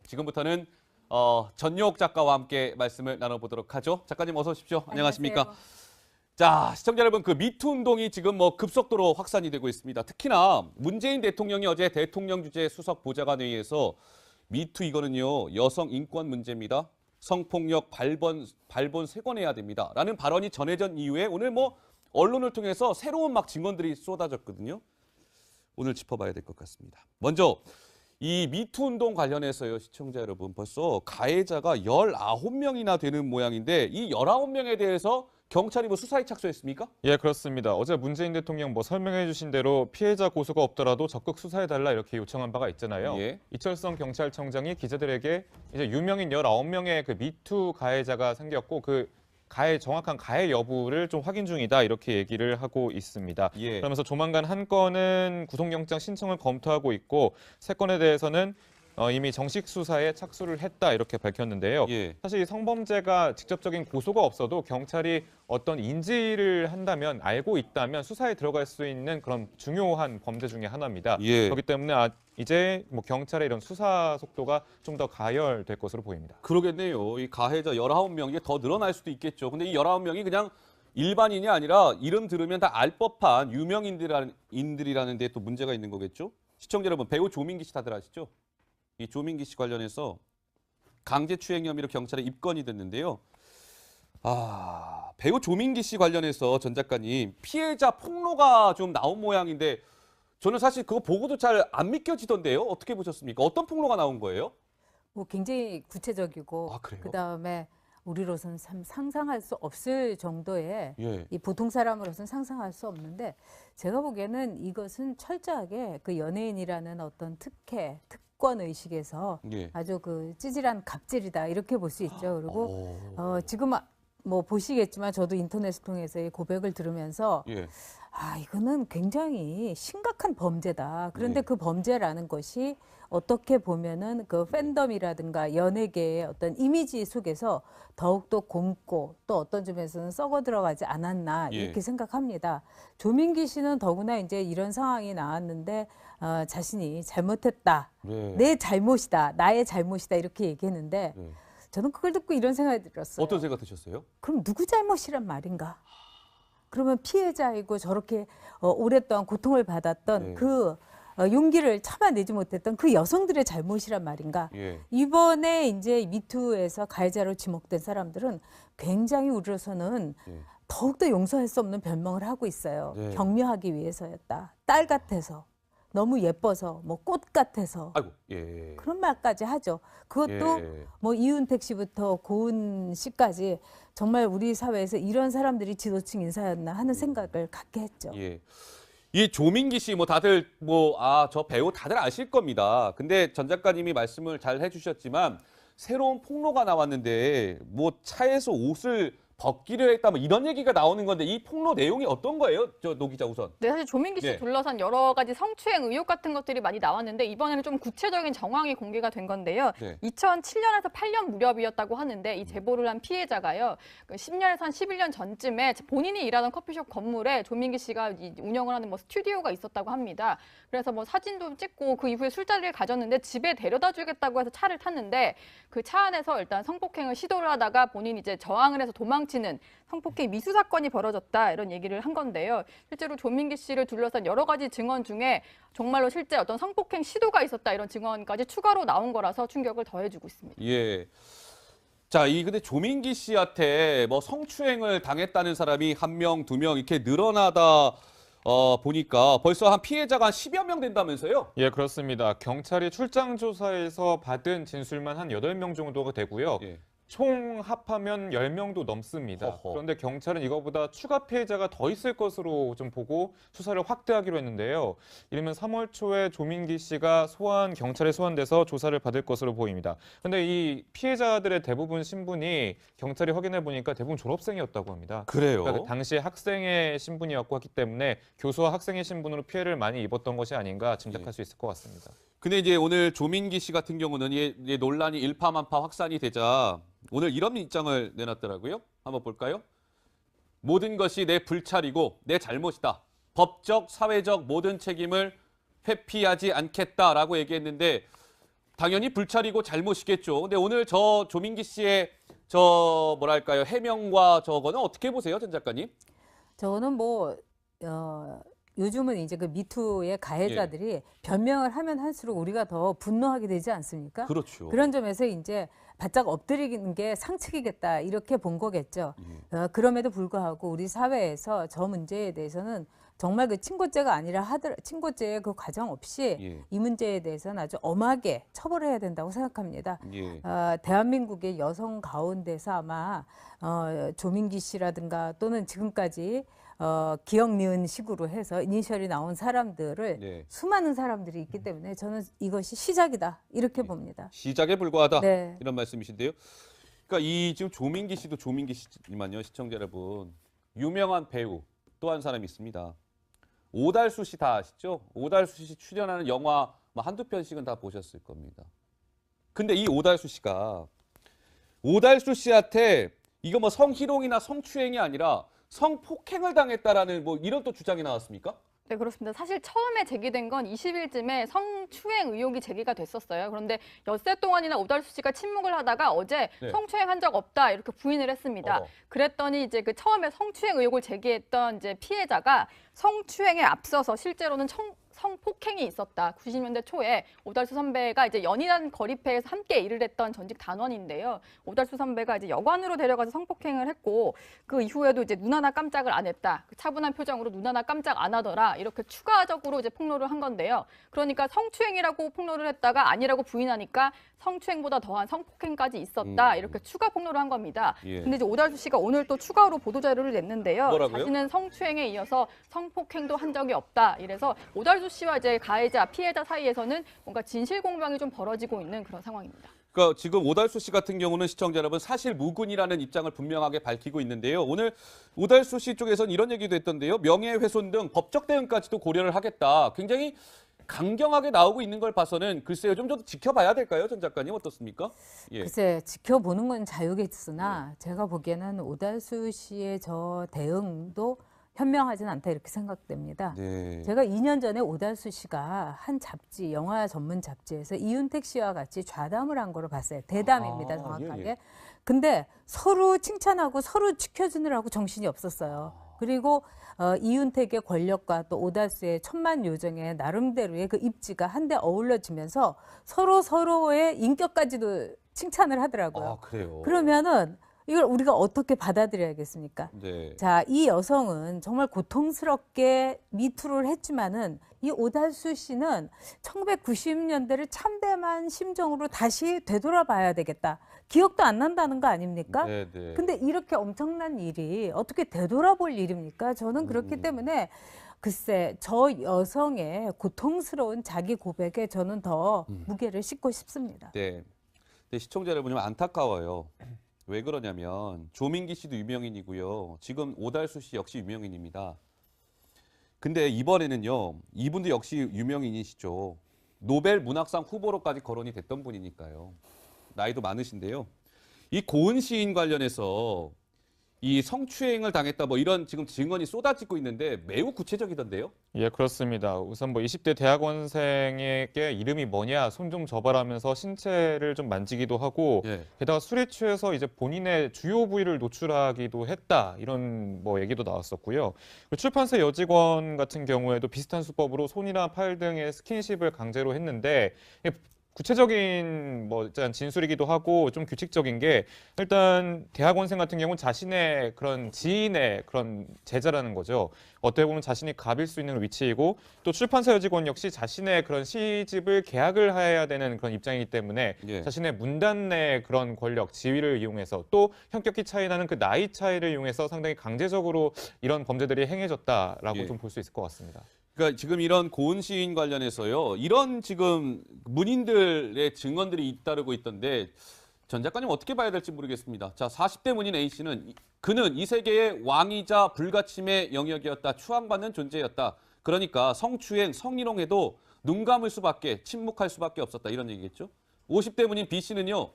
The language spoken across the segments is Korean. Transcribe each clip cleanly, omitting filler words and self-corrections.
지금부터는 전용 작가와 함께 말씀을 나눠보도록 하죠. 작가님 어서 오십시오. 안녕하십니까? 안녕하세요. 자, 시청자 여러분, 그 미투 운동이 지금 급속도로 확산이 되고 있습니다. 특히나 문재인 대통령이 어제 대통령 주재 수석 보좌관회의에서 미투 이거는요 여성 인권 문제입니다. 성폭력 발본 세건해야 됩니다. 라는 발언이 전해진 이후에 오늘 언론을 통해서 새로운 증언들이 쏟아졌거든요. 오늘 짚어봐야 될 것 같습니다. 먼저 이 미투 운동 관련해서요, 시청자 여러분, 벌써 가해자가 19명이나 되는 모양인데 이 19명에 대해서 경찰이 수사에 착수했습니까? 예, 그렇습니다. 어제 문재인 대통령 설명해 주신 대로 피해자 고소가 없더라도 적극 수사해달라 이렇게 요청한 바가 있잖아요. 예. 이철성 경찰청장이 기자들에게 이제 유명인 19명의 그 미투 가해자가 생겼고 그 정확한 가해 여부를 좀 확인 중이다 이렇게 얘기를 하고 있습니다. 예. 그러면서 조만간 한 건은 구속영장 신청을 검토하고 있고 세 건에 대해서는 이미 정식 수사에 착수를 했다 이렇게 밝혔는데요. 예. 사실 이 성범죄가 직접적인 고소가 없어도 경찰이 어떤 인지를 한다면 알고 있다면 수사에 들어갈 수 있는 그런 중요한 범죄 중에 하나입니다. 예. 그렇기 때문에 이제 경찰의 이런 수사 속도가 좀 더 가열될 것으로 보입니다. 그러겠네요. 이 가해자 19명이 더 늘어날 수도 있겠죠. 근데 이 19명이 그냥 일반인이 아니라 이름 들으면 다 알 법한 유명인들이라는 데 또 문제가 있는 거겠죠. 시청자 여러분, 배우 조민기 씨 다들 아시죠? 이 조민기 씨 관련해서 강제추행 혐의로 경찰에 입건이 됐는데요. 배우 조민기 씨 관련해서 전 작가님 피해자 폭로가 좀 나온 모양인데 저는 사실 그거 보고도 잘 안 믿겨지던데요. 어떻게 보셨습니까? 어떤 폭로가 나온 거예요? 굉장히 구체적이고 그래요? 그다음에 우리로서는 참 상상할 수 없을 정도의 예. 이 보통 사람으로서는 상상할 수 없는데 제가 보기에는 이것은 철저하게 그 연예인이라는 어떤 특권 의식에서 예. 아주 그 찌질한 갑질이다 이렇게 볼 수 있죠. 그리고 지금 보시겠지만 저도 인터넷을 통해서 이 고백을 들으면서 예. 이거는 굉장히 심각한 범죄다. 그런데 네. 그 범죄라는 것이 어떻게 보면은 그 팬덤이라든가 연예계의 어떤 이미지 속에서 더욱더 곪고 또 어떤 점에서는 썩어 들어가지 않았나 예. 이렇게 생각합니다. 조민기 씨는 더구나 이제 이런 상황이 나왔는데 자신이 잘못했다. 네. 내 잘못이다. 나의 잘못이다. 이렇게 얘기했는데 네. 저는 그걸 듣고 이런 생각이 들었어요. 어떤 생각 드셨어요? 그럼 누구 잘못이란 말인가? 그러면 피해자이고 저렇게 오랫동안 고통을 받았던 네. 그 용기를 참아내지 못했던 그 여성들의 잘못이란 말인가? 예. 이번에 이제 미투에서 가해자로 지목된 사람들은 굉장히 우리로서는 예. 더욱더 용서할 수 없는 변명을 하고 있어요. 네. 격려하기 위해서였다. 딸 같아서, 너무 예뻐서, 꽃 같아서. 아이고. 예. 그런 말까지 하죠. 그것도 예. 이윤택 씨부터 고은 씨까지 정말 우리 사회에서 이런 사람들이 지도층 인사였나 하는 생각을 갖게 했죠. 예. 이 조민기 씨 다들 저 배우 다들 아실 겁니다. 근데 전 작가님이 말씀을 잘 해주셨지만 새로운 폭로가 나왔는데 차에서 옷을 벗기려 했다 이런 얘기가 나오는 건데 이 폭로 내용이 어떤 거예요? 노 기자 우선. 네, 사실 조민기 씨 네. 둘러싼 여러 가지 성추행 의혹 같은 것들이 많이 나왔는데 이번에는 좀 구체적인 정황이 공개가 된 건데요. 네. 2007년에서 8년 무렵이었다고 하는데 이 제보를 한 피해자가요. 10년에서 한 11년 전쯤에 본인이 일하던 커피숍 건물에 조민기 씨가 운영을 하는 스튜디오가 있었다고 합니다. 그래서 사진도 찍고 그 이후에 술자리를 가졌는데 집에 데려다 주겠다고 해서 차를 탔는데 그 차 안에서 일단 성폭행을 시도를 하다가 본인이 이제 저항을 해서 도망치는 성폭행 미수 사건이 벌어졌다 이런 얘기를 한 건데요. 실제로 조민기 씨를 둘러싼 여러 가지 증언 중에 정말로 실제 어떤 성폭행 시도가 있었다 이런 증언까지 추가로 나온 거라서 충격을 더해주고 있습니다. 예. 자, 근데 조민기 씨한테 성추행을 당했다는 사람이 1명, 2명 이렇게 늘어나다 보니까 벌써 한 피해자가 한 10여 명 된다면서요? 예, 그렇습니다. 경찰이 출장 조사에서 받은 진술만 한 8명 정도가 되고요. 예. 총 합하면 10명도 넘습니다. 허허. 그런데 경찰은 이거보다 추가 피해자가 더 있을 것으로 좀 보고 수사를 확대하기로 했는데요. 이르면 3월 초에 조민기 씨가 경찰에 소환돼서 조사를 받을 것으로 보입니다. 그런데 이 피해자들의 대부분 신분이 경찰이 확인해 보니까 대부분 졸업생이었다고 합니다. 그래요? 그러니까 당시에 학생의 신분이었고 하기 때문에 교수와 학생의 신분으로 피해를 많이 입었던 것이 아닌가 짐작할 예. 수 있을 것 같습니다. 근데 이제 오늘 조민기 씨 같은 경우는 논란이 일파만파 확산이 되자 오늘 이런 입장을 내놨더라고요. 한번 볼까요? 모든 것이 내 불찰이고 내 잘못이다. 법적, 사회적 모든 책임을 회피하지 않겠다라고 얘기했는데 당연히 불찰이고 잘못이겠죠. 근데 오늘 저 조민기 씨의 저 뭐랄까요 해명과 저거는 어떻게 보세요, 전 작가님? 저는 요즘은 이제 그 미투의 가해자들이 변명을 하면 할수록 우리가 더 분노하게 되지 않습니까? 그렇죠. 그런 점에서 이제 바짝 엎드리는 게 상책이겠다 이렇게 본 거겠죠. 그럼에도 불구하고 우리 사회에서 저 문제에 대해서는 정말 그 친고죄가 아니라 친고죄의 그 과정 없이 이 문제에 대해서는 아주 엄하게 처벌해야 된다고 생각합니다. 대한민국의 여성 가운데서 아마 조민기 씨라든가 또는 지금까지 기억 니은 식으로 해서 이니셜이 나온 사람들을 수많은 사람들이 있기 때문에 저는 이것이 시작이다 이렇게 봅니다. 시작에 불과하다 네. 이런 말씀이신데요. 그러니까 이 지금 조민기 씨도 조민기 씨지만요, 시청자 여러분 유명한 배우 또 한 사람이 있습니다. 오달수 씨 다 아시죠? 오달수 씨 출연하는 영화 한두 편씩은 다 보셨을 겁니다. 근데 이 오달수 씨가 오달수 씨한테 이거 성희롱이나 성추행이 아니라 성폭행을 당했다라는 이런 또 주장이 나왔습니까? 네, 그렇습니다. 사실 처음에 제기된 건 20일쯤에 성추행 의혹이 제기가 됐었어요. 그런데 엿새 동안이나 오달수 씨가 침묵을 하다가 어제 성추행한 적 없다 이렇게 부인을 했습니다. 그랬더니 이제 그 처음에 성추행 의혹을 제기했던 이제 피해자가 성추행에 앞서서 실제로는 성폭행이 있었다. 90년대 초에 오달수 선배가 이제 연희단 거리패에서 함께 일을 했던 전직 단원인데요. 오달수 선배가 이제 여관으로 데려가서 성폭행을 했고 그 이후에도 이제 눈 하나 깜짝을 안 했다. 그 차분한 표정으로 눈 하나 깜짝 안 하더라. 이렇게 추가적으로 이제 폭로를 한 건데요. 그러니까 성추행이라고 폭로를 했다가 아니라고 부인하니까 성추행보다 더한 성폭행까지 있었다. 이렇게 추가 폭로를 한 겁니다. 근데 이제 오달수 씨가 오늘 또 추가로 보도 자료를 냈는데요. 뭐라고요? 자신은 성추행에 이어서 성폭행도 한 적이 없다. 이래서 오달수 씨와 이제 가해자, 피해자 사이에서는 뭔가 진실 공방이 좀 벌어지고 있는 그런 상황입니다. 그러니까 지금 오달수 씨 같은 경우는 시청자 여러분 사실 무근이라는 입장을 분명하게 밝히고 있는데요. 오늘 오달수 씨 쪽에서는 이런 얘기도 했던데요. 명예훼손 등 법적 대응까지도 고려를 하겠다. 굉장히 강경하게 나오고 있는 걸 봐서는 글쎄요. 좀 더 지켜봐야 될까요? 전 작가님 어떻습니까? 글쎄 지켜보는 건 자유겠으나 제가 보기에는 오달수 씨의 저 대응도 현명하진 않다 이렇게 생각됩니다. 제가 2년 전에 오달수 씨가 한 잡지, 영화 전문 잡지에서 이윤택 씨와 같이 좌담을 한 거를 봤어요. 대담입니다, 정확하게. 근데 서로 칭찬하고 서로 지켜주느라고 정신이 없었어요. 그리고 이윤택의 권력과 또 오달수의 천만 요정의 나름대로의 그 입지가 한데 어울려지면서 서로의 인격까지도 칭찬을 하더라고요. 그래요? 그러면은 이걸 우리가 어떻게 받아들여야겠습니까? 자, 이 여성은 정말 고통스럽게 미투를 했지만은 이 오달수 씨는 1990년대를 참담한 심정으로 다시 되돌아봐야 되겠다. 기억도 안 난다는 거 아닙니까? 근데 이렇게 엄청난 일이 어떻게 되돌아볼 일입니까? 저는 그렇기 때문에 글쎄 저 여성의 고통스러운 자기 고백에 저는 더 무게를 싣고 싶습니다. 근데 시청자 여러분 좀 안타까워요. 왜 그러냐면 조민기 씨도 유명인이고요. 지금 오달수 씨 역시 유명인입니다. 근데 이번에는요. 이분도 역시 유명인이시죠. 노벨 문학상 후보로까지 거론이 됐던 분이니까요. 나이도 많으신데요. 이 고은 시인 관련해서 이 성추행을 당했다 이런 지금 증언이 쏟아지고 있는데 매우 구체적이던데요. 예, 그렇습니다. 우선 20대 대학원생에게 이름이 뭐냐 손 좀 접어라면서 신체를 좀 만지기도 하고 게다가 술에 취해서 이제 본인의 주요 부위를 노출하기도 했다 이런 얘기도 나왔었고요. 그리고 출판사 여직원 같은 경우에도 비슷한 수법으로 손이나 팔 등의 스킨십을 강제로 했는데 구체적인 일단 진술이기도 하고 좀 규칙적인 게 일단 대학원생 같은 경우는 자신의 그런 지인의 그런 제자라는 거죠. 어떻게 보면 자신이 갑일 수 있는 위치이고 또 출판사 여직원 역시 자신의 그런 시집을 계약을 해야 되는 그런 입장이기 때문에 자신의 문단 내 그런 권력, 지위를 이용해서 또 현격히 차이 나는 그 나이 차이를 이용해서 상당히 강제적으로 이런 범죄들이 행해졌다라고 좀 볼 수 있을 것 같습니다. 그러니까 지금 이런 고은 시인 관련해서요. 이런 지금 문인들의 증언들이 잇따르고 있던데 전 작가님 어떻게 봐야 될지 모르겠습니다. 자, 40대 문인 A씨는 그는 이 세계의 왕이자 불가침의 영역이었다. 추앙받는 존재였다. 그러니까 성추행, 성희롱에도 눈 감을 수밖에, 침묵할 수밖에 없었다. 이런 얘기겠죠. 50대 문인 B씨는요.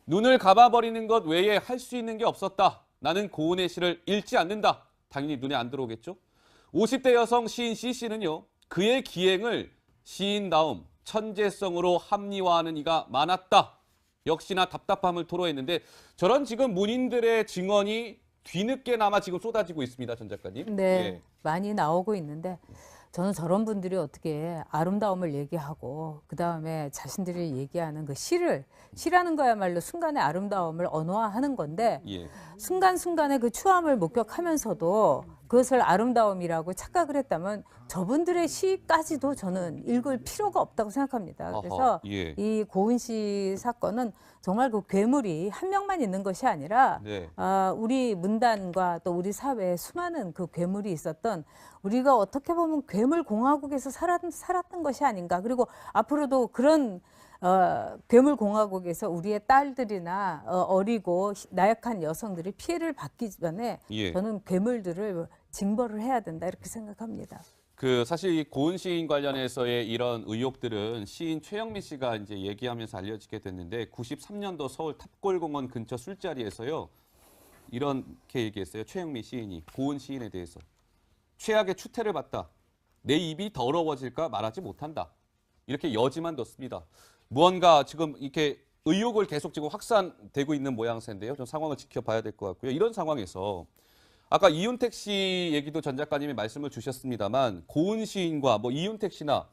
눈을 감아버리는 것 외에 할 수 있는 게 없었다. 나는 고은의 시를 읽지 않는다. 당연히 눈에 안 들어오겠죠. 50대 여성 시인 C씨는요. 그의 기행을 시인다움, 천재성으로 합리화하는 이가 많았다. 역시나 답답함을 토로했는데 저런 지금 문인들의 증언이 뒤늦게나마 지금 쏟아지고 있습니다, 전 작가님. 네, 예. 많이 나오고 있는데 저는 저런 분들이 어떻게 아름다움을 얘기하고 그다음에 자신들이 얘기하는 그 시라는 거야말로 순간의 아름다움을 언어화하는 건데 예. 순간순간의 그 추함을 목격하면서도 그것을 아름다움이라고 착각을 했다면 저분들의 시까지도 저는 읽을 필요가 없다고 생각합니다. 그래서 예. 이 고은 씨 사건은 정말 그 괴물이 한 명만 있는 것이 아니라 네. 우리 문단과 또 우리 사회에 수많은 그 괴물이 있었던 우리가 어떻게 보면 괴물 공화국에서 살았던 것이 아닌가. 그리고 앞으로도 그런 괴물 공화국에서 우리의 딸들이나 어리고 나약한 여성들이 피해를 받기 전에 예. 저는 괴물들을 징벌을 해야 된다 이렇게 생각합니다. 그 사실 이 고은 시인 관련해서의 이런 의혹들은 시인 최영미 씨가 이제 얘기하면서 알려지게 됐는데 93년도 서울 탑골공원 근처 술자리에서요. 이렇게 얘기했어요. 최영미 시인이 고은 시인에 대해서. 최악의 추태를 받다. 내 입이 더러워질까 말하지 못한다. 이렇게 여지만 뒀습니다. 무언가 지금 이렇게 의혹을 계속 지금 확산되고 있는 모양새인데요. 좀 상황을 지켜봐야 될 것 같고요. 이런 상황에서 아까 이윤택 씨 얘기도 전 작가님이 말씀을 주셨습니다만 고은 시인과 뭐 이윤택 씨나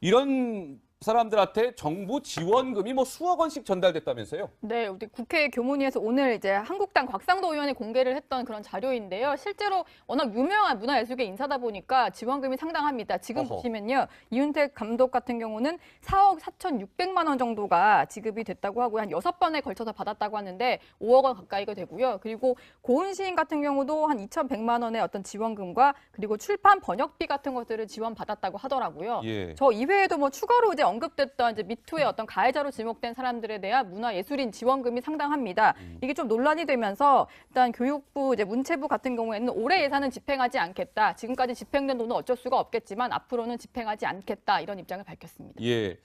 이런 사람들한테 정부 지원금이 뭐 수억 원씩 전달됐다면서요? 네, 우리 국회 교문위에서 오늘 이제 한국당 곽상도 의원이 공개를 했던 그런 자료인데요. 실제로 워낙 유명한 문화예술계 인사다 보니까 지원금이 상당합니다. 지금 어허. 보시면요. 이윤택 감독 같은 경우는 4억 4,600만 원 정도가 지급이 됐다고 하고요. 한 6번에 걸쳐서 받았다고 하는데 5억 원 가까이가 되고요. 그리고 고은 시인 같은 경우도 한 2,100만 원의 어떤 지원금과 그리고 출판 번역비 같은 것들을 지원받았다고 하더라고요. 예. 저 이외에도 뭐 추가로 이제 언급됐던 이제 미투의 어떤 가해자로 지목된 사람들에 대한 문화예술인 지원금이 상당합니다. 이게 좀 논란이 되면서 일단 교육부, 이제 문체부 같은 경우에는 올해 예산은 집행하지 않겠다. 지금까지 집행된 돈은 어쩔 수가 없겠지만 앞으로는 집행하지 않겠다. 이런 입장을 밝혔습니다. 예.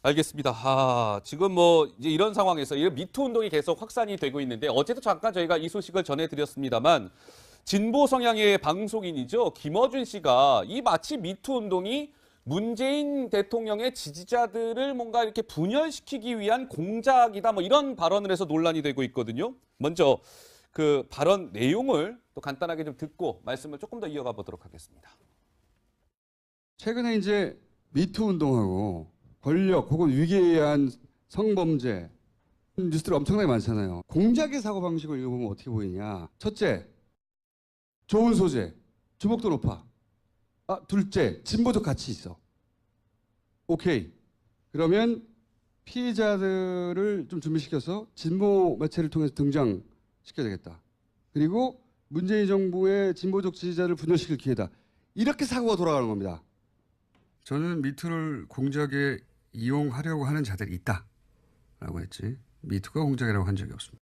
알겠습니다. 지금 뭐 이제 이런 상황에서 이 미투 운동이 계속 확산이 되고 있는데 어제도 잠깐 저희가 이 소식을 전해드렸습니다만 진보 성향의 방송인이죠. 김어준 씨가 이 마치 미투 운동이 문재인 대통령의 지지자들을 뭔가 이렇게 분열시키기 위한 공작이다 뭐 이런 발언을 해서 논란이 되고 있거든요. 먼저 그 발언 내용을 또 간단하게 좀 듣고 말씀을 조금 더 이어가 보도록 하겠습니다. 최근에 이제 미투 운동하고 권력 혹은 위기에 의한 성범죄 뉴스들 엄청나게 많잖아요. 공작의 사고방식을 읽어보면 어떻게 보이냐. 첫째, 좋은 소재, 주목도 높아. 둘째, 진보적 가치 있어. 오케이. 그러면 피해자들을 좀 준비시켜서 진보 매체를 통해서 등장시켜야 되겠다. 그리고 문재인 정부의 진보적 지지자를 분열시킬 기회다. 이렇게 사고가 돌아가는 겁니다. 저는 미투를 공작에 이용하려고 하는 자들이 있다라고 했지. 미투가 공작이라고 한 적이 없습니다.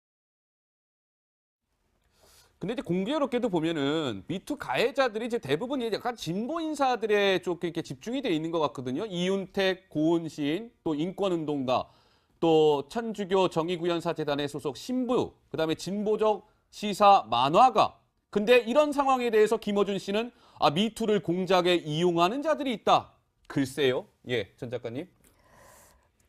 근데 이제 공교롭게도 보면은 미투 가해자들이 이제 대부분 이제 약간 진보 인사들의 쪽 이렇게 집중이 돼 있는 것 같거든요. 이윤택, 고은 시인, 또 인권운동가, 또 천주교 정의구현사 재단의 소속 신부, 그다음에 진보적 시사 만화가. 근데 이런 상황에 대해서 김어준 씨는 미투를 공작에 이용하는 자들이 있다. 글쎄요. 예, 전 작가님.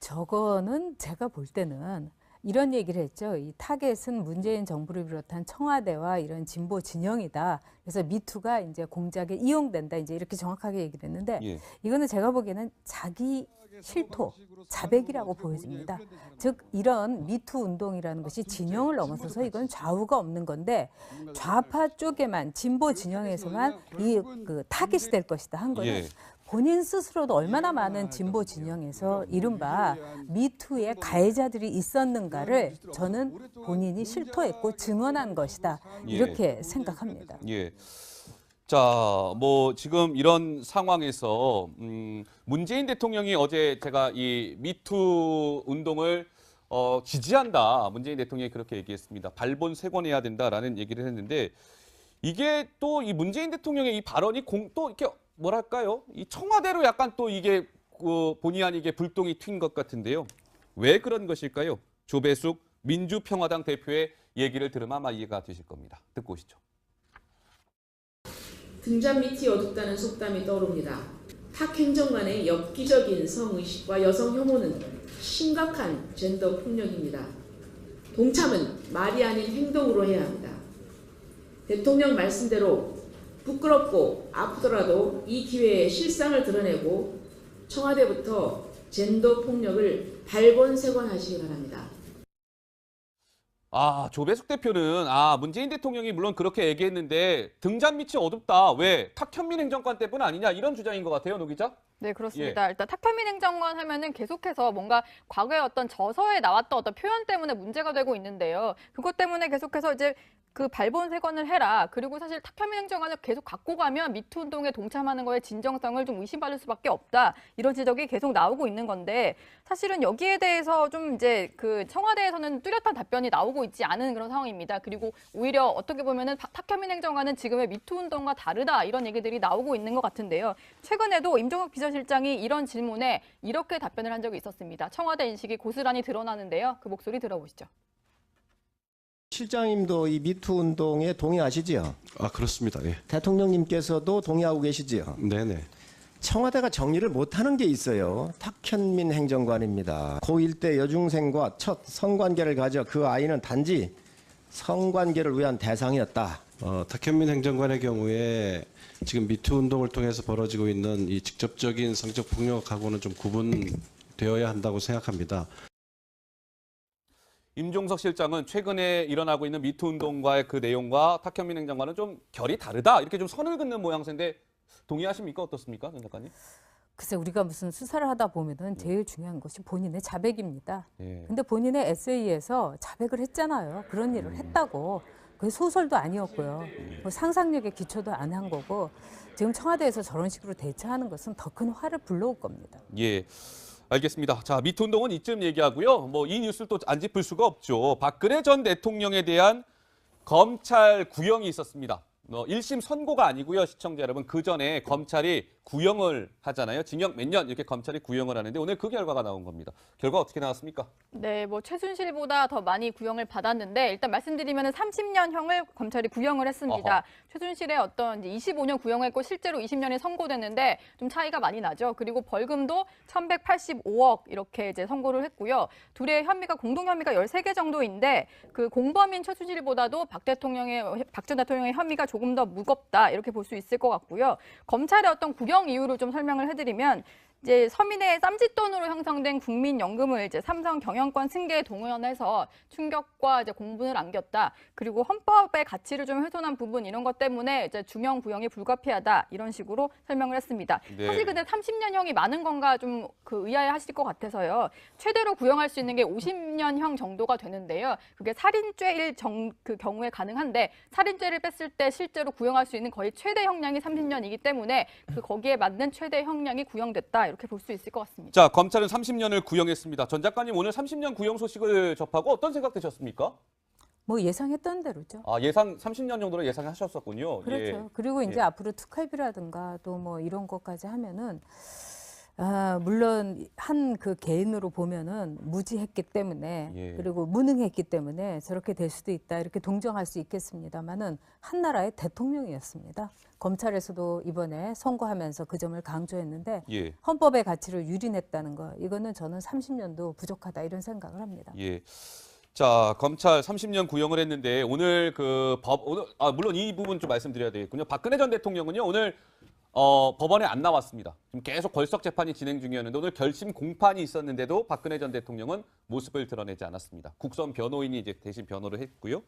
저거는 제가 볼 때는 이런 얘기를 했죠. 이 타겟은 문재인 정부를 비롯한 청와대와 이런 진보 진영이다. 그래서 미투가 이제 공작에 이용된다. 이제 이렇게 정확하게 얘기를 했는데 예. 이거는 제가 보기에는 자기 실토, 자백이라고 보여집니다. 즉 이런 미투 운동이라는 것이 진영을 넘어서서 이건 좌우가 없는 건데 좌파 쪽에만 진보 진영에서만 이 그 타겟이 될 것이다 한 거는 예. 본인 스스로도 얼마나 많은 진보 진영에서 이른바 미투의 가해자들이 있었는가를 저는 본인이 실토했고 증언한 것이다. 이렇게 생각합니다. 예. 자, 뭐 지금 이런 상황에서 문재인 대통령이 어제 제가 이 미투 운동을 지지한다. 문재인 대통령이 그렇게 얘기했습니다. 발본색원해야 된다라는 얘기를 했는데 이게 또 이 문재인 대통령의 이 발언이 또 이렇게 뭐랄까요? 이 청와대로 약간 또 이게 본의 아니게 불똥이 튄 것 같은데요. 왜 그런 것일까요? 조배숙 민주평화당 대표의 얘기를 들으면 아마 이해가 되실 겁니다. 듣고 오시죠. 등잔 밑이 어둡다는 속담이 떠오릅니다. 탁 행정관의 엽기적인 성의식과 여성 혐오는 심각한 젠더 폭력입니다. 동참은 말이 아닌 행동으로 해야 합니다. 대통령 말씀대로 부끄럽고 아프더라도 이 기회에 실상을 드러내고 청와대부터 젠더 폭력을 발본색원하시기 바랍니다. 조배숙 대표는 문재인 대통령이 물론 그렇게 얘기했는데 등잔 밑이 어둡다. 왜? 탁현민 행정관 때문 아니냐 이런 주장인 것 같아요, 노 기자. 네, 그렇습니다. 일단 탁현민 행정관 하면은 계속해서 뭔가 과거에 어떤 저서에 나왔던 어떤 표현 때문에 문제가 되고 있는데요. 그것 때문에 계속해서 이제 그 발본색원을 해라. 그리고 사실 탁현민 행정관을 계속 갖고 가면 미투 운동에 동참하는 거에 진정성을 좀 의심받을 수밖에 없다. 이런 지적이 계속 나오고 있는 건데 사실은 여기에 대해서 좀 이제 그 청와대에서는 뚜렷한 답변이 나오고 있지 않은 그런 상황입니다. 그리고 오히려 어떻게 보면은 탁현민 행정관은 지금의 미투 운동과 다르다 이런 얘기들이 나오고 있는 것 같은데요. 최근에도 임종석 비서실장이 이런 질문에 이렇게 답변을 한 적이 있었습니다. 청와대 인식이 고스란히 드러나는데요. 그 목소리 들어보시죠. 실장님도 이 미투 운동에 동의하시지요? 그렇습니다. 예. 대통령님께서도 동의하고 계시지요? 네네. 청와대가 정리를 못하는 게 있어요. 탁현민 행정관입니다. 고1 때 여중생과 첫 성관계를 가져 그 아이는 단지 성관계를 위한 대상이었다. 탁현민 행정관의 경우에 지금 미투 운동을 통해서 벌어지고 있는 이 직접적인 성적 폭력하고는 좀 구분되어야 한다고 생각합니다. 임종석 실장은 최근에 일어나고 있는 미투 운동과의 그 내용과 탁현민 행정관은 좀 결이 다르다. 이렇게 좀 선을 긋는 모양새인데 동의하십니까? 어떻습니까? 전 작가님? 글쎄 우리가 무슨 수사를 하다 보면은 제일 중요한 것이 본인의 자백입니다. 예. 근데 본인의 에세이에서 자백을 했잖아요. 그런 일을 했다고. 그게 소설도 아니었고요. 뭐 상상력의 기초도 안 한 거고 지금 청와대에서 저런 식으로 대처하는 것은 더 큰 화를 불러올 겁니다. 예. 알겠습니다. 자, 미투 운동은 이쯤 얘기하고요. 뭐 이 뉴스를 또 안 짚을 수가 없죠. 박근혜 전 대통령에 대한 검찰 구형이 있었습니다. 1심 선고가 아니고요. 시청자 여러분. 그 전에 검찰이 구형을 하잖아요. 징역 몇 년 이렇게 검찰이 구형을 하는데 오늘 그 결과가 나온 겁니다. 결과 어떻게 나왔습니까? 네, 뭐 최순실보다 더 많이 구형을 받았는데 일단 말씀드리면 30년형을 검찰이 구형을 했습니다. 최순실의 어떤 이제 25년 구형했고 실제로 20년이 선고됐는데 좀 차이가 많이 나죠. 그리고 벌금도 1,185억 이렇게 이제 선고를 했고요. 둘의 혐의가 공동 혐의가 13개 정도인데 그 공범인 최순실보다도 박 전 대통령의 혐의가 조금 더 무겁다 이렇게 볼 수 있을 것 같고요. 검찰의 어떤 구형 이유를 좀 설명을 해드리면 이제 서민의 쌈짓돈으로 형성된 국민연금을 이제 삼성 경영권 승계에 동원해서 충격과 이제 공분을 안겼다. 그리고 헌법의 가치를 좀 훼손한 부분 이런 것 때문에 이제 주명 구형이 불가피하다 이런 식으로 설명을 했습니다. 네. 사실 근데 30년형이 많은 건가 좀 그 의아해하실 것 같아서요. 최대로 구형할 수 있는 게 50년형 정도가 되는데요. 그게 살인죄일 그 경우에 가능한데 살인죄를 뺐을 때 실제로 구형할 수 있는 거의 최대 형량이 30년이기 때문에 그 거기에 맞는 최대 형량이 구형됐다. 이렇게 볼 수 있을 것 같습니다. 자, 검찰은 30년을 구형했습니다. 전 작가님 오늘 30년 구형 소식을 접하고 어떤 생각 드셨습니까? 뭐 예상했던 대로죠. 예상 30년 정도로 예상하셨었군요. 그렇죠. 예. 그리고 이제 예. 앞으로 특활비라든가 또 뭐 이런 것까지 하면은 물론 한 그 개인으로 보면은 무지했기 때문에 예. 그리고 무능했기 때문에 저렇게 될 수도 있다 이렇게 동정할 수 있겠습니다만은 한 나라의 대통령이었습니다. 검찰에서도 이번에 선고하면서 그 점을 강조했는데 예. 헌법의 가치를 유린했다는 거 이거는 저는 30년도 부족하다 이런 생각을 합니다. 예. 자, 검찰 30년 구형을 했는데 오늘 물론 이 부분 좀 말씀드려야 되겠군요. 박근혜 전 대통령은요 오늘 법원에 안 나왔습니다. 지금 계속 걸석 재판이 진행 중이었는데 오늘 결심 공판이 있었는데도 박근혜 전 대통령은 모습을 드러내지 않았습니다. 국선 변호인이 이제 대신 변호를 했고요.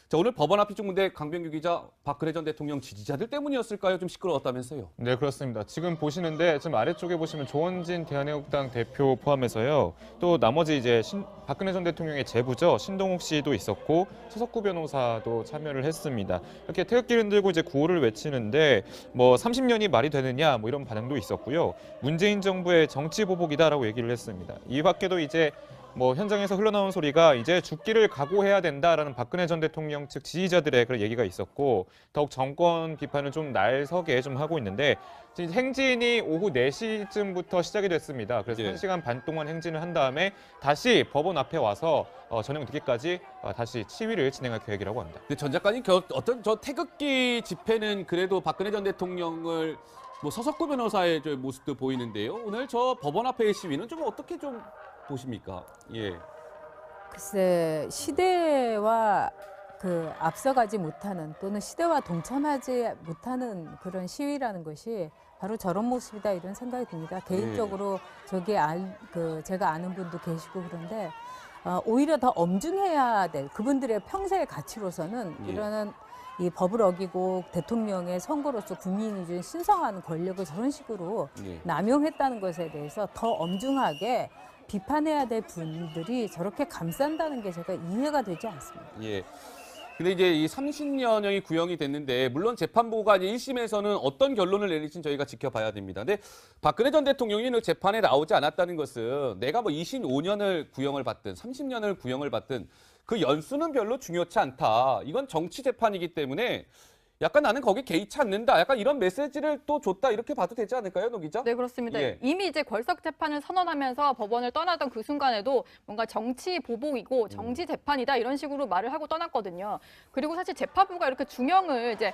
자, 오늘 법원 앞이 좀 근데 강병규 기자, 박근혜 전 대통령 지지자들 때문이었을까요? 좀 시끄러웠다면서요? 네, 그렇습니다. 지금 보시는데 지금 아래쪽에 보시면 조원진 대한애국당 대표 포함해서요. 또 나머지 이제 박근혜 전 대통령의 제부죠. 신동욱 씨도 있었고 서석구 변호사도 참여를 했습니다. 이렇게 태극기를 들고 이제 구호를 외치는데 뭐 30년이 말이 되느냐 뭐 이런 반응도 있었고요. 문재인 정부의 정치 보복이다라고 얘기를 했습니다. 이 밖에도 이제 뭐 현장에서 흘러나온 소리가 이제 죽기를 각오해야 된다라는 박근혜 전 대통령 측 지지자들의 그런 얘기가 있었고 더욱 정권 비판을 좀 날서게 좀 하고 있는데 행진이 오후 4시쯤부터 시작이 됐습니다. 그래서 예. 1시간 반 동안 행진을 한 다음에 다시 법원 앞에 와서 저녁 늦게까지 다시 시위를 진행할 계획이라고 합니다. 근데 전 작가님 어떤 저 태극기 집회는 그래도 박근혜 전 대통령을 뭐 서석구 변호사의 저 모습도 보이는데요. 오늘 저 법원 앞의 시위는 좀 어떻게 좀 보십니까? 예. 글쎄 시대와 앞서가지 못하는 또는 시대와 동참하지 못하는 그런 시위라는 것이 바로 저런 모습이다 이런 생각이 듭니다. 개인적으로 제가 아는 분도 계시고 그런데 오히려 더 엄중해야 될 그분들의 평생의 가치로서는 이런 이 법을 어기고 대통령의 선거로서 국민이 준 신성한 권력을 저런 식으로 남용했다는 것에 대해서 더 엄중하게 비판해야 될 분들이 저렇게 감싼다는 게 제가 이해가 되지 않습니다. 예. 근데 이제 이 30년형이 구형이 됐는데 물론 재판부가 이제 1심에서는 어떤 결론을 내릴지는 저희가 지켜봐야 됩니다. 근데 박근혜 전 대통령이 그 재판에 나오지 않았다는 것은 내가 뭐 25년을 구형을 받든 30년을 구형을 받든 그 연수는 별로 중요치 않다. 이건 정치 재판이기 때문에 약간 나는 거기 개의치 않는다. 약간 이런 메시지를 또 줬다 이렇게 봐도 되지 않을까요, 노 기자? 네, 그렇습니다. 예. 이미 이제 걸석 재판을 선언하면서 법원을 떠나던 그 순간에도 뭔가 정치 보복이고 정치 재판이다 이런 식으로 말을 하고 떠났거든요. 그리고 사실 재판부가 이렇게 중형을 이제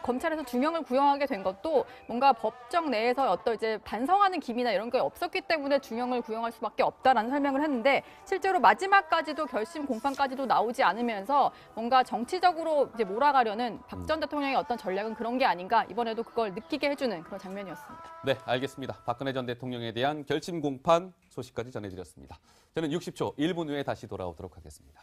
검찰에서 중형을 구형하게 된 것도 뭔가 법정 내에서 어떤 이제 반성하는 기미나 이런 게 없었기 때문에 중형을 구형할 수밖에 없다라는 설명을 했는데 실제로 마지막까지도 결심 공판까지도 나오지 않으면서 뭔가 정치적으로 이제 몰아가려는 박 전 대통령의 어떤 전략은 그런 게 아닌가 이번에도 그걸 느끼게 해주는 그런 장면이었습니다. 네, 알겠습니다. 박근혜 전 대통령에 대한 결심 공판 소식까지 전해드렸습니다. 저는 60초 1분 후에 다시 돌아오도록 하겠습니다.